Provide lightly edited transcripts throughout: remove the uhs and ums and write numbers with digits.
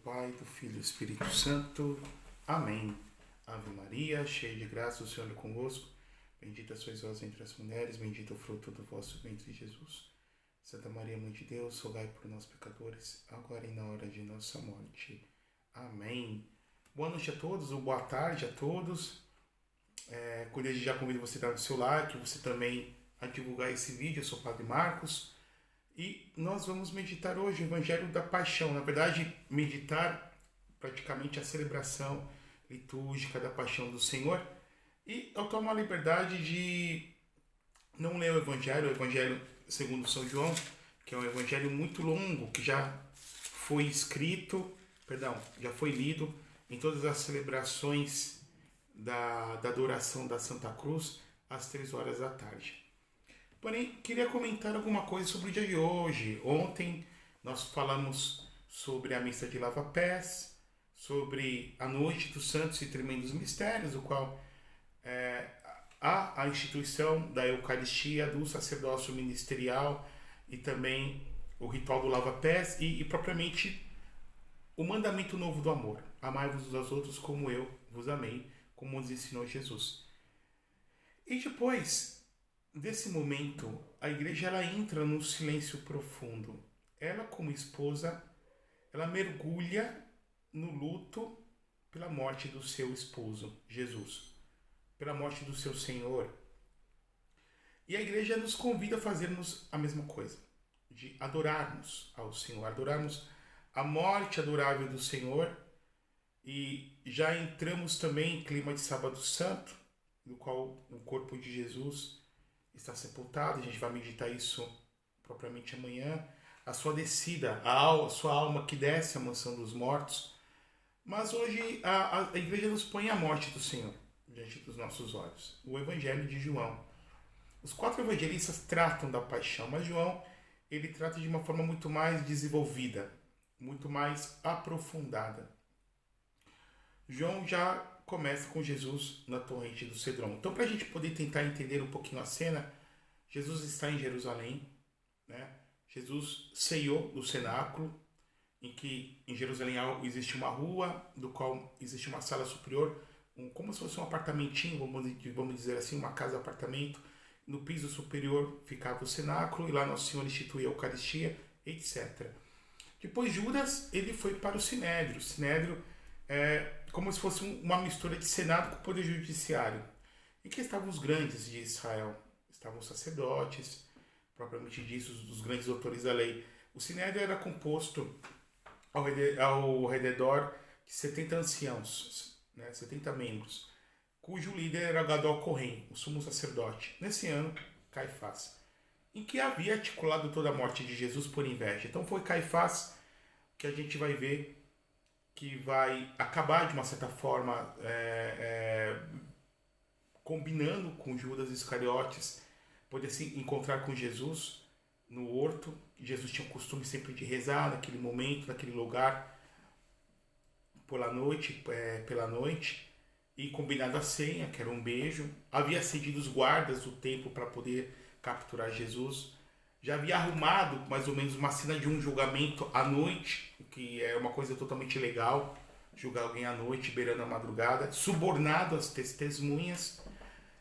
Pai, do Filho e do Espírito Santo. Amém. Ave Maria, cheia de graça, o Senhor é convosco. Bendita sois vós entre as mulheres, bendito é o fruto do vosso ventre, Jesus. Santa Maria, Mãe de Deus, rogai por nós, pecadores, agora e na hora de nossa morte. Amém. Boa noite a todos, ou boa tarde a todos. Desde já convido você a dar o seu like, você também a divulgar esse vídeo. Eu sou o Padre Marcos. E nós vamos meditar hoje o Evangelho da Paixão. Na verdade, meditar praticamente a celebração litúrgica da Paixão do Senhor. E eu tomo a liberdade de não ler o Evangelho segundo São João, que é um Evangelho muito longo, que já foi já foi lido em todas as celebrações da adoração da Santa Cruz, às 3 horas da tarde. Porém, queria comentar alguma coisa sobre o dia de hoje. Ontem nós falamos sobre a missa de lava-pés, sobre a noite dos santos e tremendos mistérios, o qual há a instituição da Eucaristia, do sacerdócio ministerial e também o ritual do lava-pés e propriamente o mandamento novo do amor. Amai-vos uns aos outros como eu vos amei, como nos ensinou Jesus. E depois desse momento, a igreja ela entra num silêncio profundo. Ela, como esposa, ela mergulha no luto pela morte do seu esposo, Jesus, pela morte do seu Senhor. E a igreja nos convida a fazermos a mesma coisa, de adorarmos ao Senhor, adorarmos a morte adorável do Senhor. E já entramos também em clima de Sábado Santo, no qual o corpo de Jesus está sepultado. A gente vai meditar isso propriamente amanhã. A sua descida, a sua alma que desce à mansão dos mortos. Mas hoje a igreja nos põe a morte do Senhor diante dos nossos olhos. O Evangelho de João. Os 4 evangelistas tratam da paixão, mas João ele trata de uma forma muito mais desenvolvida, muito mais aprofundada. João já começa com Jesus na torrente do Cedron. Então, para a gente poder tentar entender um pouquinho a cena, Jesus está em Jerusalém, né? Jesus ceiou no cenáculo, em que em Jerusalém existe uma rua, do qual existe uma sala superior, como se fosse um apartamentinho, vamos dizer assim, uma casa-apartamento. No piso superior ficava o cenáculo, e lá Nosso Senhor instituiu a Eucaristia, etc. Depois Judas ele foi para o Sinédrio. O Sinédrio é como se fosse uma mistura de Senado com o Poder Judiciário, em que estavam os grandes de Israel, estavam os sacerdotes, propriamente disso, os grandes doutores da lei. O Sinédrio era composto ao redor de 70 anciãos, 70 membros, cujo líder era Gadol Kohen, o sumo sacerdote. Nesse ano, Caifás, em que havia articulado toda a morte de Jesus por inveja. Então foi Caifás que a gente vai ver que vai acabar de uma certa forma combinando com Judas Iscariotes, poder se encontrar com Jesus no horto. Jesus tinha o costume sempre de rezar naquele momento, naquele lugar, pela noite, e combinado a senha, que era um beijo. Havia cedido os guardas do templo para poder capturar Jesus. Já havia arrumado mais ou menos uma cena de um julgamento à noite, que é uma coisa totalmente ilegal, julgar alguém à noite, beirando a madrugada, subornado as testemunhas.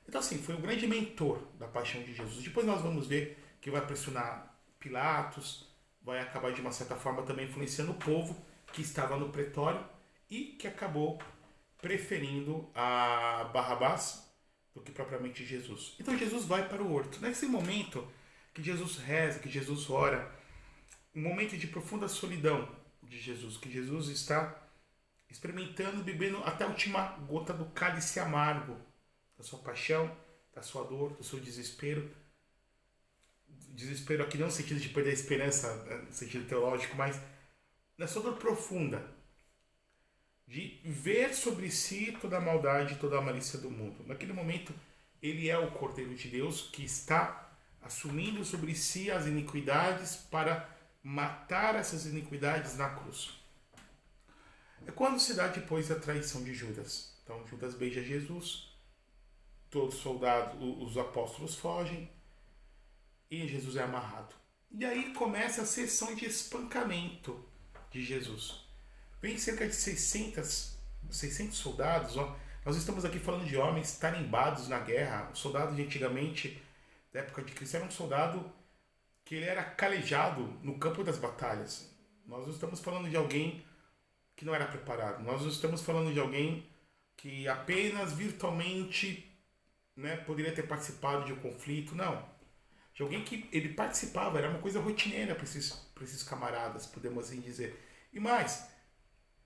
Então assim, foi o grande mentor da paixão de Jesus. Depois nós vamos ver que vai pressionar Pilatos, vai acabar de uma certa forma também influenciando o povo que estava no pretório e que acabou preferindo a Barrabás do que propriamente Jesus. Então Jesus vai para o horto. Nesse momento que Jesus reza, que Jesus ora, um momento de profunda solidão de Jesus, que Jesus está experimentando, bebendo até a última gota do cálice amargo da sua paixão, da sua dor, do seu desespero. Desespero aqui não no sentido de perder a esperança, no sentido teológico, mas na sua dor profunda, de ver sobre si toda a maldade, toda a malícia do mundo. Naquele momento, ele é o Cordeiro de Deus que está assumindo sobre si as iniquidades para matar essas iniquidades na cruz. É quando se dá depois a traição de Judas. Então Judas beija Jesus, todos os soldados, os apóstolos fogem e Jesus é amarrado. E aí começa a sessão de espancamento de Jesus. vem cerca de 600 soldados. Ó. Nós estamos aqui falando de homens tarimbados na guerra. O soldado de antigamente, da época de Cristo, era um soldado que ele era calejado no campo das batalhas. Nós não estamos falando de alguém que não era preparado. Nós não estamos falando de alguém que apenas virtualmente, né, poderia ter participado de um conflito. Não. De alguém que ele participava, era uma coisa rotineira para esses camaradas, podemos assim dizer. E mais,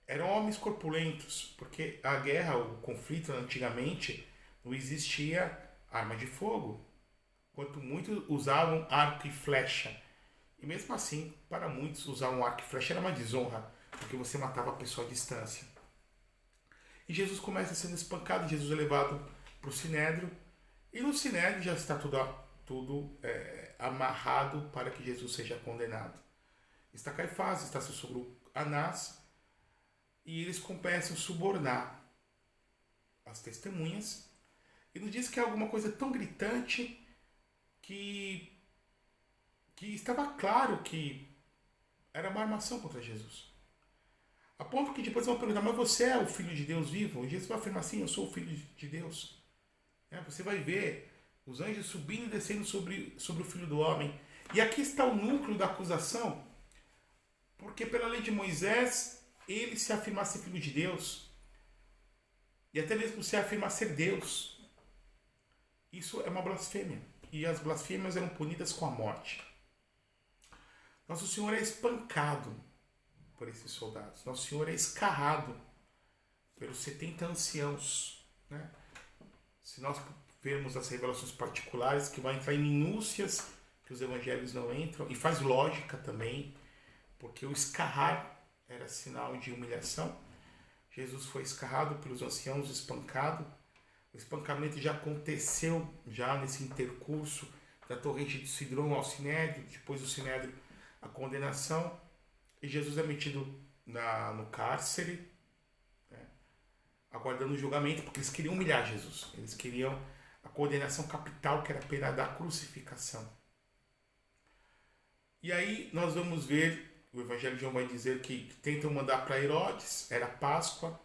eram homens corpulentos, porque a guerra, o conflito antigamente, não existia arma de fogo. Quanto muitos usavam arco e flecha. E mesmo assim, para muitos, usar um arco e flecha era uma desonra, porque você matava a pessoa à distância. E Jesus começa sendo espancado, Jesus é levado para o Sinédrio, e no Sinédrio já está tudo amarrado para que Jesus seja condenado. Está Caifás, está seu sogro Anás, e eles começam a subornar as testemunhas, e nos diz que é alguma coisa tão gritante que estava claro que era uma armação contra Jesus. A ponto que depois vão perguntar, mas você é o Filho de Deus vivo? E Jesus vai afirmar assim, eu sou o Filho de Deus. Você vai ver os anjos subindo e descendo sobre o Filho do Homem. E aqui está o núcleo da acusação, porque pela lei de Moisés, ele se afirmar ser Filho de Deus, e até mesmo se afirmar ser Deus, isso é uma blasfêmia. E as blasfêmias eram punidas com a morte. Nosso Senhor é espancado por esses soldados. Nosso Senhor é escarrado pelos 70 anciãos. Né? Se nós vermos as revelações particulares, que vai entrar em minúcias que os evangelhos não entram, e faz lógica também, porque o escarrar era sinal de humilhação. Jesus foi escarrado pelos anciãos, espancado. O espancamento já aconteceu já nesse intercurso da torrente de Sidrom ao Sinédrio, depois do Sinédrio a condenação, e Jesus é metido no cárcere, né, aguardando o julgamento, porque eles queriam humilhar Jesus, eles queriam a condenação capital, que era a pena da crucificação. E aí nós vamos ver, o Evangelho de João vai dizer que tentam mandar para Herodes, era Páscoa.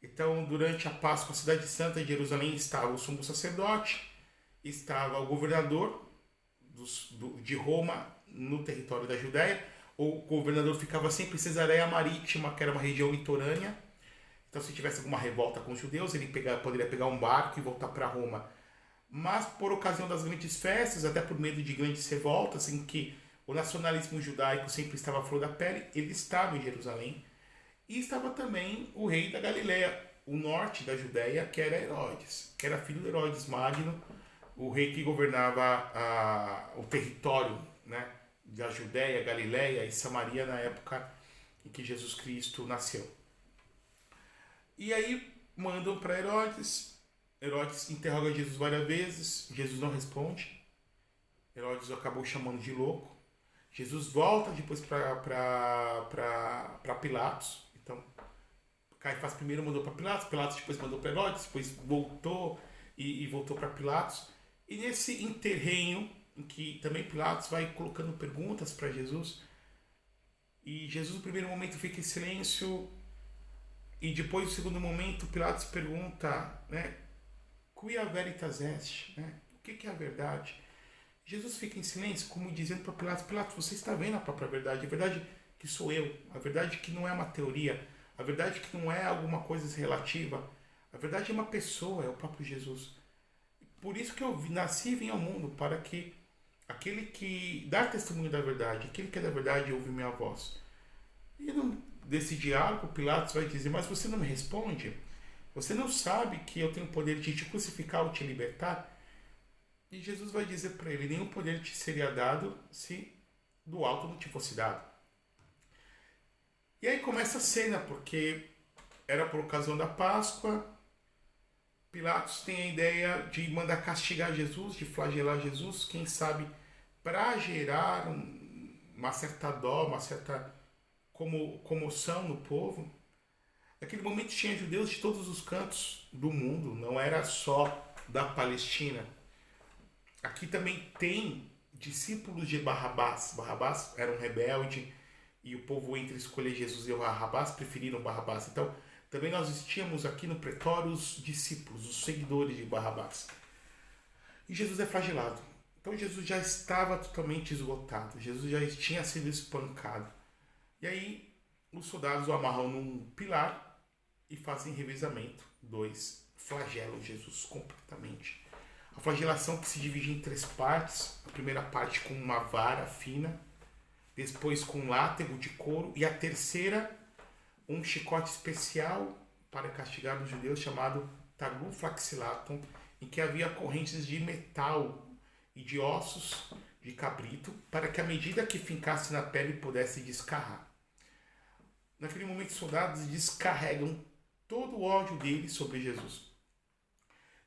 Então, durante a Páscoa, a cidade santa de Jerusalém, estava o sumo sacerdote, estava o governador de Roma no território da Judéia. O governador ficava sempre em Cesareia Marítima, que era uma região litorânea. Então, se tivesse alguma revolta com os judeus, ele poderia pegar um barco e voltar para Roma. Mas, por ocasião das grandes festas, até por medo de grandes revoltas, em que o nacionalismo judaico sempre estava à flor da pele, ele estava em Jerusalém. E estava também o rei da Galileia, o norte da Judéia, que era Herodes, que era filho de Herodes Magno, o rei que governava o território, né, da Judéia, Galileia e Samaria na época em que Jesus Cristo nasceu. E aí mandam para Herodes. Herodes interroga Jesus várias vezes, Jesus não responde. Herodes acabou chamando de louco. Jesus volta depois para Pilatos. Então, Caifás primeiro mandou para Pilatos, Pilatos depois mandou para Herodes, depois voltou e voltou para Pilatos. E nesse interreino, em que também Pilatos vai colocando perguntas para Jesus, e Jesus no primeiro momento fica em silêncio, e depois no segundo momento Pilatos pergunta, né, quia veritas est, né, o que é a verdade? Jesus fica em silêncio, como dizendo para Pilatos, Pilatos, você está vendo a própria verdade, a verdade que sou eu, a verdade que não é uma teoria, a verdade que não é alguma coisa relativa, a verdade é uma pessoa, é o próprio Jesus. Por isso que eu nasci e vim ao mundo, para que aquele que dá testemunho da verdade, aquele que é da verdade, ouve minha voz. E desse diálogo, Pilatos vai dizer, mas você não me responde? Você não sabe que eu tenho o poder de te crucificar ou te libertar? E Jesus vai dizer para ele, nenhum poder te seria dado se do alto não te fosse dado. E aí começa a cena, porque era por ocasião da Páscoa. Pilatos tem a ideia de mandar castigar Jesus, de flagelar Jesus, quem sabe para gerar uma certa dó, uma certa comoção no povo. Naquele momento tinha judeus de todos os cantos do mundo, não era só da Palestina. Aqui também tem discípulos de Barrabás. Barrabás era um rebelde e o povo entre escolher Jesus e o Barrabás, preferiram Barrabás. Então, também nós tínhamos aqui no pretório os discípulos, os seguidores de Barrabás. E Jesus é flagelado. Então Jesus já estava totalmente esgotado, Jesus já tinha sido espancado. E aí os soldados o amarram num pilar e fazem revezamento. 2. Flagelam Jesus completamente. A flagelação que se divide em 3 partes. A primeira parte com uma vara fina, depois com um látego de couro, e a terceira, um chicote especial para castigar os judeus chamado tagu flaxilatum, em que havia correntes de metal e de ossos de cabrito, para que à medida que fincasse na pele pudesse descarrar. Naquele momento, os soldados descarregam todo o ódio deles sobre Jesus.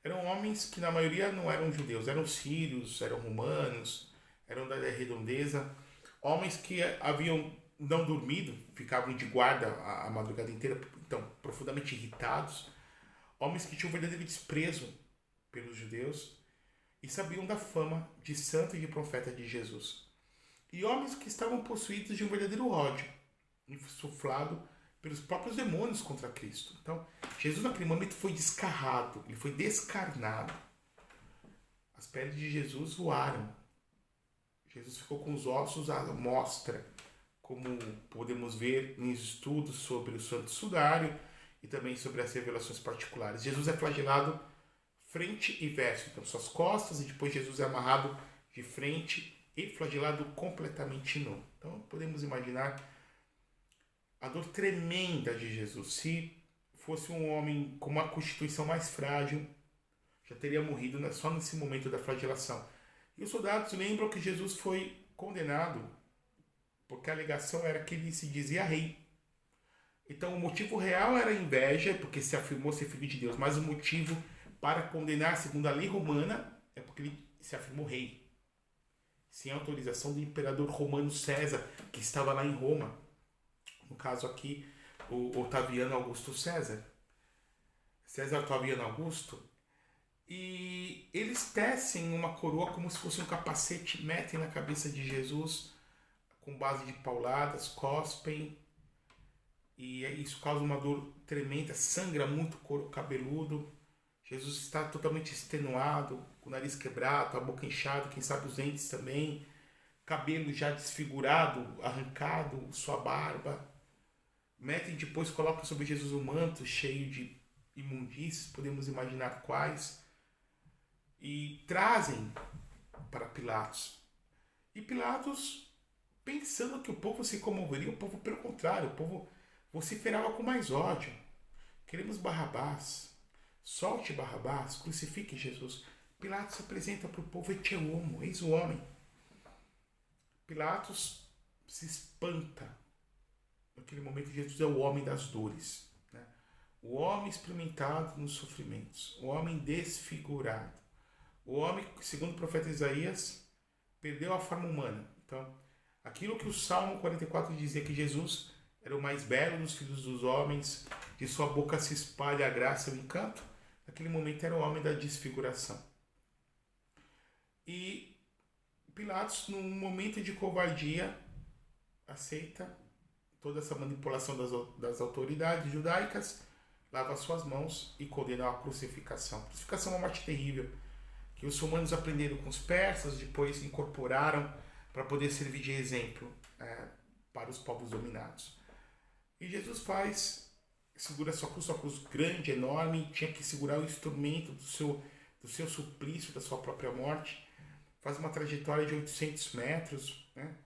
Eram homens que na maioria não eram judeus, eram sírios, eram romanos, eram da redondeza, homens que haviam não dormido, ficavam de guarda a madrugada inteira, então profundamente irritados, homens que tinham um verdadeiro desprezo pelos judeus e sabiam da fama de santo e de profeta de Jesus. E homens que estavam possuídos de um verdadeiro ódio, insuflado pelos próprios demônios contra Cristo. Então, Jesus naquele momento foi descarrado, ele foi descarnado. As peles de Jesus voaram. Jesus ficou com os ossos à mostra, como podemos ver em estudos sobre o Santo Sudário e também sobre as revelações particulares. Jesus é flagelado frente e verso, então suas costas, e depois Jesus é amarrado de frente e flagelado completamente nu. Então podemos imaginar a dor tremenda de Jesus. Se fosse um homem com uma constituição mais frágil, já teria morrido só nesse momento da flagelação. E os soldados lembram que Jesus foi condenado porque a alegação era que ele se dizia rei. Então o motivo real era a inveja, porque se afirmou ser filho de Deus, mas o motivo para condenar, segundo a lei romana, é porque ele se afirmou rei, sem autorização do imperador romano César, que estava lá em Roma. No caso aqui, o Otaviano Augusto César. César Otaviano Augusto. E eles tecem uma coroa como se fosse um capacete, metem na cabeça de Jesus com base de pauladas, cospem. E isso causa uma dor tremenda, sangra muito o couro cabeludo. Jesus está totalmente extenuado, com o nariz quebrado, a boca inchada, quem sabe os dentes também. Cabelo já desfigurado, arrancado, sua barba. Metem depois, colocam sobre Jesus um manto cheio de imundícies, podemos imaginar quais, e trazem para Pilatos. E Pilatos, pensando que o povo se comoveria, o povo, pelo contrário, o povo vociferava com mais ódio. Queremos Barrabás, solte Barrabás, crucifique Jesus. Pilatos se apresenta para o povo: et homo, eis o homem. Pilatos se espanta. Naquele momento, Jesus é o homem das dores, né? O homem experimentado nos sofrimentos, o homem desfigurado, o homem, segundo o profeta Isaías, perdeu a forma humana. Então, aquilo que o Salmo 44 dizia, que Jesus era o mais belo dos filhos dos homens, de sua boca se espalha a graça e o encanto, naquele momento era o homem da desfiguração. E Pilatos, num momento de covardia, aceita toda essa manipulação das autoridades judaicas, lava suas mãos e condena a crucificação. A crucificação é uma morte terrível, que os romanos aprenderam com os persas, depois incorporaram para poder servir de exemplo para os povos dominados. E Jesus segura sua cruz grande, enorme, tinha que segurar o instrumento do seu suplício, da sua própria morte, faz uma trajetória de 800 metros, né?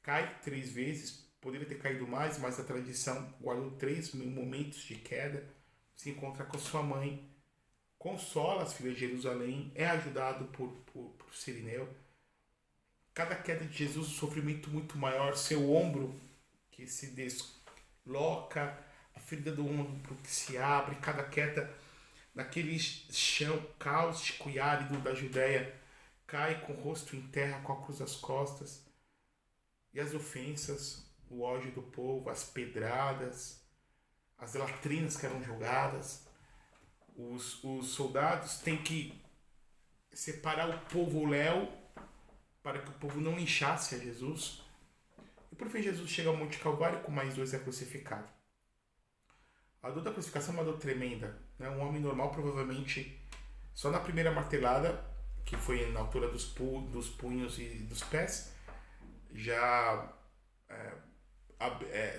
Cai 3 vezes, poderia ter caído mais, mas a tradição guardou 3 momentos de queda, se encontra com sua mãe, consola as filhas de Jerusalém, é ajudado por Cirineu. Cada queda de Jesus, um sofrimento muito maior, seu ombro que se desloca, a ferida do ombro que se abre, cada queda naquele chão cáustico e árido da Judéia, cai com o rosto em terra, com a cruz às costas, e as ofensas, o ódio do povo, as pedradas, as latrinas que eram jogadas. Os soldados têm que separar o povo léu para que o povo não linchasse a Jesus. E por fim, Jesus chega ao Monte Calvário, com mais 2 é crucificado. A dor da crucificação é uma dor tremenda, né? Um homem normal, provavelmente, só na primeira martelada, que foi na altura dos punhos e dos pés, já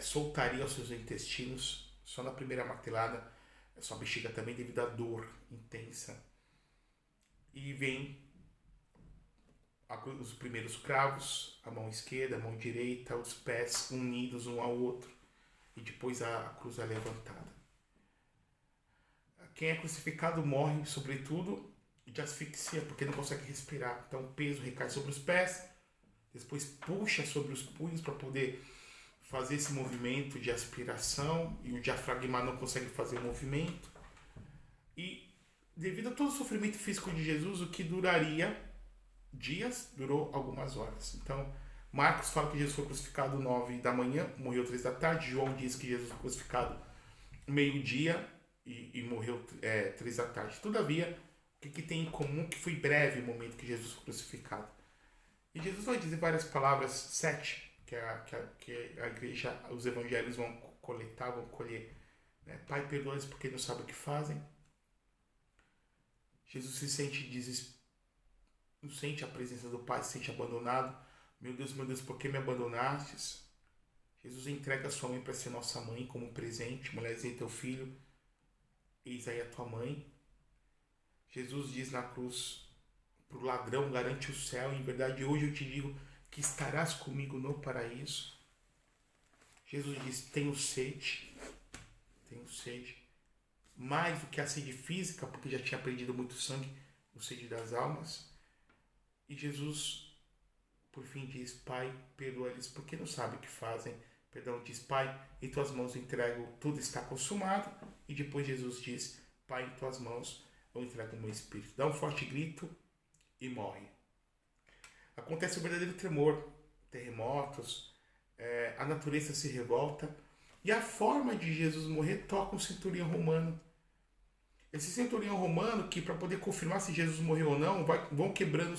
soltaria os seus intestinos, só na primeira martelada, sua bexiga também, devido à dor intensa. E vem os primeiros cravos, a mão esquerda, a mão direita, os pés unidos um ao outro, e depois a cruz é levantada. Quem é crucificado morre, sobretudo, de asfixia, porque não consegue respirar. Então o peso recai sobre os pés, depois puxa sobre os punhos para poder fazer esse movimento de aspiração, e o diafragma não consegue fazer o movimento. E devido a todo o sofrimento físico de Jesus, o que duraria dias, durou algumas horas. Então, Marcos fala que Jesus foi crucificado 9 da manhã, morreu 3 da tarde. João diz que Jesus foi crucificado meio-dia e morreu 3 da tarde. Todavia, o que tem em comum? Que foi breve o momento que Jesus foi crucificado. E Jesus vai dizer várias palavras, 7, que a igreja, os evangelhos vão coletar, vão colher. Né? Pai, perdoa-lhes porque não sabem o que fazem. Jesus se sente não sente a presença do Pai, se sente abandonado. Meu Deus, por que me abandonastes? Jesus entrega a sua mãe para ser nossa mãe como presente. Mulher, eis aí teu filho, eis aí a tua mãe. Jesus diz na cruz, para o ladrão garante o céu. Em verdade, hoje eu te digo que estarás comigo no paraíso. Jesus diz, tenho sede. Mais do que a sede física, porque já tinha perdido muito sangue, o sede das almas. E Jesus, por fim, diz, Pai, perdoa-lhes, porque não sabem o que fazem. Perdão, diz, Pai, em tuas mãos entrego, tudo está consumado. E depois Jesus diz, Pai, em tuas mãos eu entrego o meu espírito. Dá um forte grito e morre. Acontece o verdadeiro tremor, terremotos, a natureza se revolta. E a forma de Jesus morrer toca um centurião romano. Esse centurião romano, que para poder confirmar se Jesus morreu ou não, vão quebrando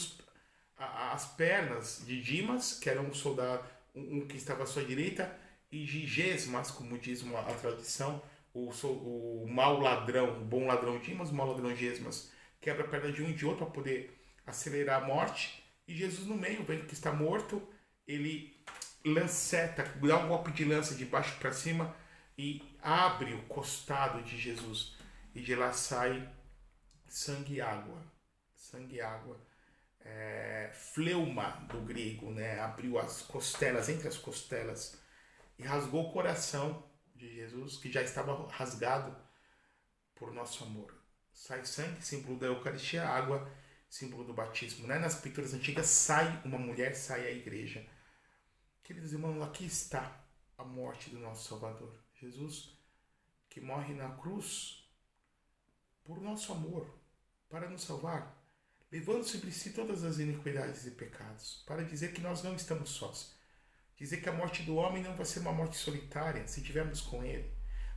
as pernas de Dimas, que era um soldado, um que estava à sua direita, e de Gesmas, como diz a tradição, o mau ladrão, o bom ladrão Dimas, o mau ladrão Gesmas, quebra a perna de um e de outro para poder acelerar a morte. E Jesus no meio, vendo que está morto, ele lanceta, dá um golpe de lança de baixo para cima e abre o costado de Jesus. E de lá sai sangue e água. Fleuma do grego, né? Abriu as costelas, entre as costelas, e rasgou o coração de Jesus, que já estava rasgado por nosso amor. Sai sangue, símbolo da Eucaristia, água, símbolo do batismo, né? Nas pinturas antigas sai uma mulher, sai a igreja. Queridos irmãos, aqui está a morte do nosso Salvador. Jesus, que morre na cruz por nosso amor, para nos salvar, levando sobre si todas as iniquidades e pecados, para dizer que nós não estamos sós. Dizer que a morte do homem não vai ser uma morte solitária, se tivermos com ele,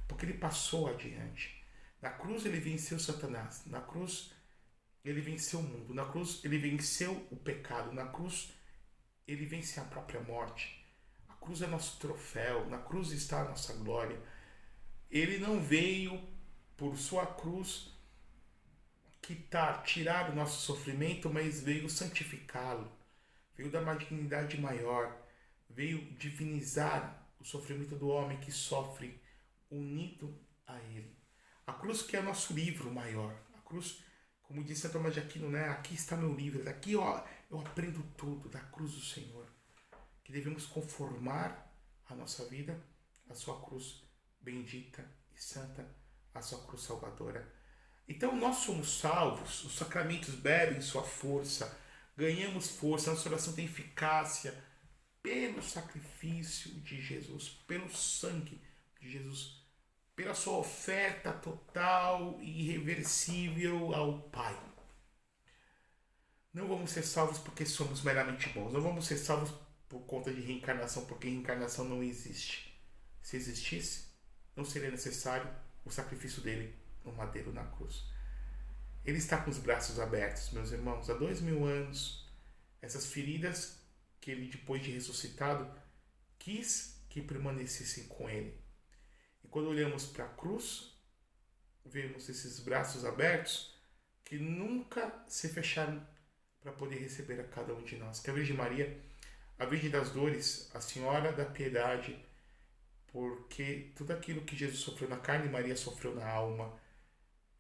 porque ele passou adiante. Na cruz ele venceu Satanás, na cruz ele venceu o mundo, na cruz ele venceu o pecado, na cruz ele vence a própria morte. A cruz é nosso troféu, na cruz está a nossa glória. Ele não veio por sua cruz tirar o nosso sofrimento, mas veio santificá-lo, veio dar uma dignidade maior, veio divinizar o sofrimento do homem que sofre unido a ele. A cruz que é nosso livro maior, a cruz, como disse São Tomás de Aquino, né? Aqui está meu livro, aqui eu aprendo tudo da cruz do Senhor, que devemos conformar a nossa vida à sua cruz bendita e santa, à sua cruz salvadora. Então nós somos salvos, os sacramentos bebem sua força, ganhamos força, nossa oração tem eficácia pelo sacrifício de Jesus, pelo sangue de Jesus, pela sua oferta total e irreversível ao Pai. Não vamos ser salvos porque somos meramente bons, não vamos ser salvos por conta de reencarnação, porque reencarnação não existe. Se existisse, não seria necessário o sacrifício dele no madeiro, na cruz. Ele está com os braços abertos, meus irmãos, há 2000 anos. Essas feridas que ele, depois de ressuscitado, quis que permanecessem com ele. E quando olhamos para a cruz, vemos esses braços abertos que nunca se fecharam para poder receber a cada um de nós. Que a Virgem Maria, a Virgem das Dores, a Senhora da Piedade, porque tudo aquilo que Jesus sofreu na carne, Maria sofreu na alma.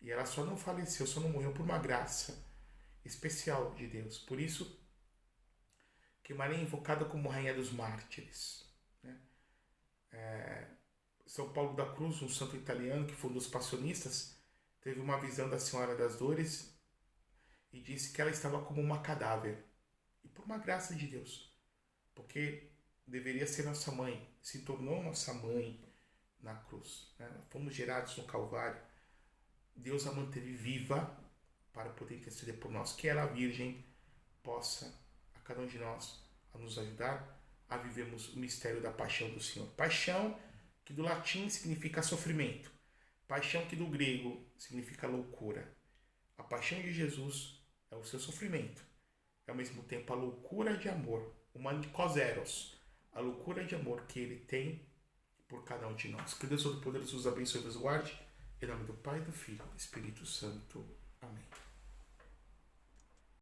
E ela só não faleceu, só não morreu por uma graça especial de Deus. Por isso que Maria é invocada como Rainha dos Mártires. Né? São Paulo da Cruz, um santo italiano que foi um dos passionistas, teve uma visão da Senhora das Dores e disse que ela estava como uma cadáver. E por uma graça de Deus. Porque deveria ser nossa mãe, se tornou nossa mãe na cruz. Né? Fomos gerados no Calvário. Deus a manteve viva para poder interceder por nós. Que ela, a Virgem, possa, a cada um de nós, a nos ajudar a vivermos o mistério da paixão do Senhor. Paixão que do latim significa sofrimento. Paixão que do grego significa loucura. A paixão de Jesus é o seu sofrimento. É ao mesmo tempo a loucura de amor, o manikos, a loucura de amor que ele tem por cada um de nós. Que Deus Todo-Poderoso nos abençoe e nos guarde. Em nome do Pai, do Filho e do Espírito Santo. Amém.